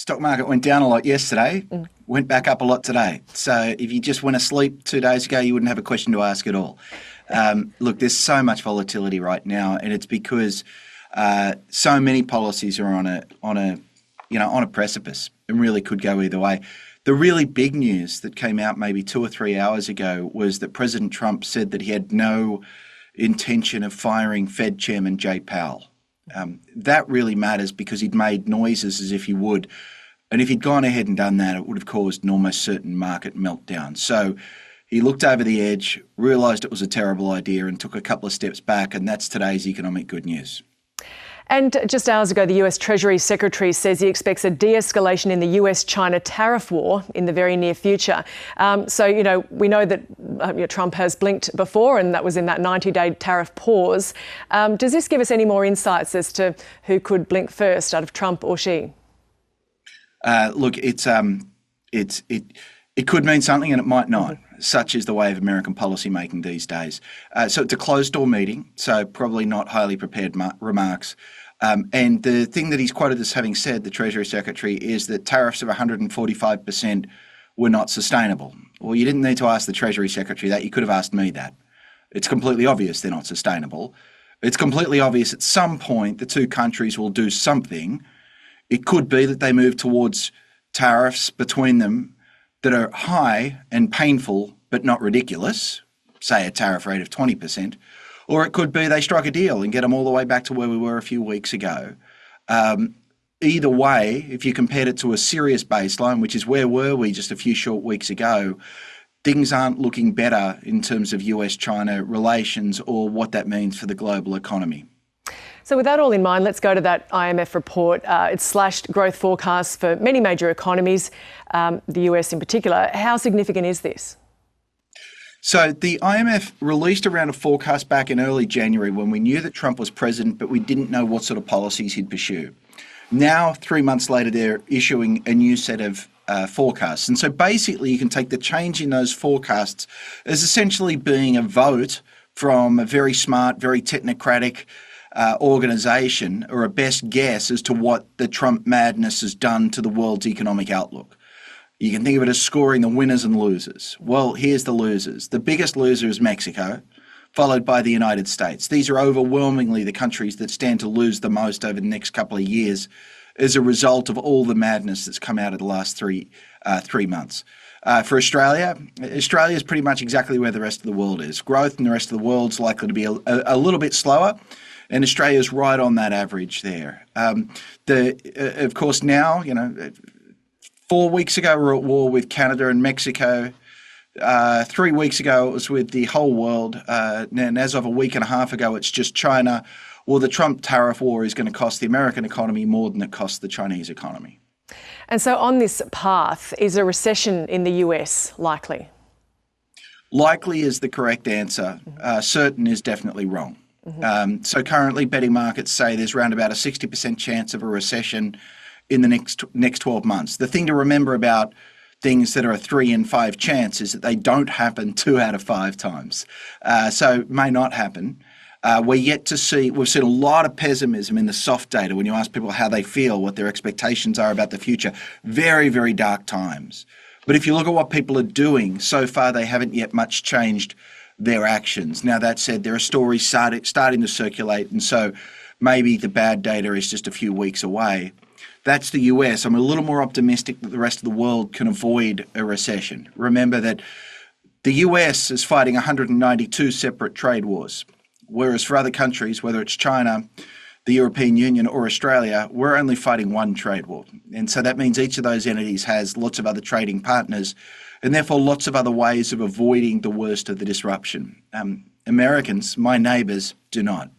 Stock market went down a lot yesterday, went back up a lot today. So if you just went asleep 2 days ago, you wouldn't have a question to ask at all. Look, there's so much volatility right now, and it's because so many policies are on a precipice and really could go either way. The really big news that came out maybe 2 or 3 hours ago was that President Trump said that he had no intention of firing Fed Chairman Jay Powell. That really matters because he'd made noises as if he would. And if he'd gone ahead and done that, it would have caused an almost certain market meltdown. So he looked over the edge, realised it was a terrible idea and took a couple of steps back, and that's today's economic good news. And just hours ago, the US Treasury Secretary says he expects a de-escalation in the US-China tariff war in the very near future. We know that Trump has blinked before, and that was in that 90-day tariff pause. Does this give us any more insights as to who could blink first out of Trump or Xi? Look, it could mean something and it might not. Such is the way of American policy making these days. So it's a closed-door meeting, so probably not highly prepared remarks. And the thing that he's quoted as having said, the Treasury Secretary, is that tariffs of 145% were not sustainable. Well, you didn't need to ask the Treasury Secretary that. You could have asked me that. It's completely obvious they're not sustainable. It's completely obvious at some point the two countries will do something. It could be that they move towards tariffs between them that are high and painful but not ridiculous, say a tariff rate of 20%, or it could be they strike a deal and get them all the way back to where we were a few weeks ago. Either way, if you compared it to a serious baseline, which is where were we just a few short weeks ago, things aren't looking better in terms of US-China relations or what that means for the global economy. So with that all in mind, let's go to that IMF report. It's slashed growth forecasts for many major economies, the US in particular. How significant is this? So the IMF released a round of forecasts back in early January when we knew that Trump was president, but we didn't know what sort of policies he'd pursue. Now, 3 months later, they're issuing a new set of forecasts. And so basically you can take the change in those forecasts as essentially being a vote from a very smart, very technocratic organisation or a best guess as to what the Trump madness has done to the world's economic outlook. You can think of it as scoring the winners and losers. Well, here's the losers. The biggest loser is Mexico, followed by the United States. These are overwhelmingly the countries that stand to lose the most over the next couple of years as a result of all the madness that's come out of the last three months. For Australia is pretty much exactly where the rest of the world is. Growth in the rest of the world's likely to be a little bit slower, and Australia's right on that average there. Of course, now, 4 weeks ago we were at war with Canada and Mexico. 3 weeks ago it was with the whole world. And as of a week and a half ago, it's just China. Well, the Trump tariff war is going to cost the American economy more than it costs the Chinese economy. And so on this path, is a recession in the US likely? Likely is the correct answer. Certain is definitely wrong. So currently betting markets say there's around about a 60% chance of a recession in the next 12 months. The thing to remember about things that are a 3 in 5 chance is that they don't happen 2 out of 5 times. So it may not happen. We're yet to see, we've seen a lot of pessimism in the soft data when you ask people how they feel, what their expectations are about the future. Very, very dark times. But if you look at what people are doing, so far they haven't yet much changed their actions. Now, that said, there are stories starting to circulate, and so maybe the bad data is just a few weeks away. That's the US. I'm a little more optimistic that the rest of the world can avoid a recession. Remember that the US is fighting 192 separate trade wars, whereas for other countries, whether it's China, the European Union or Australia, we're only fighting one trade war. And so that means each of those entities has lots of other trading partners and therefore lots of other ways of avoiding the worst of the disruption. Americans, my neighbours, do not.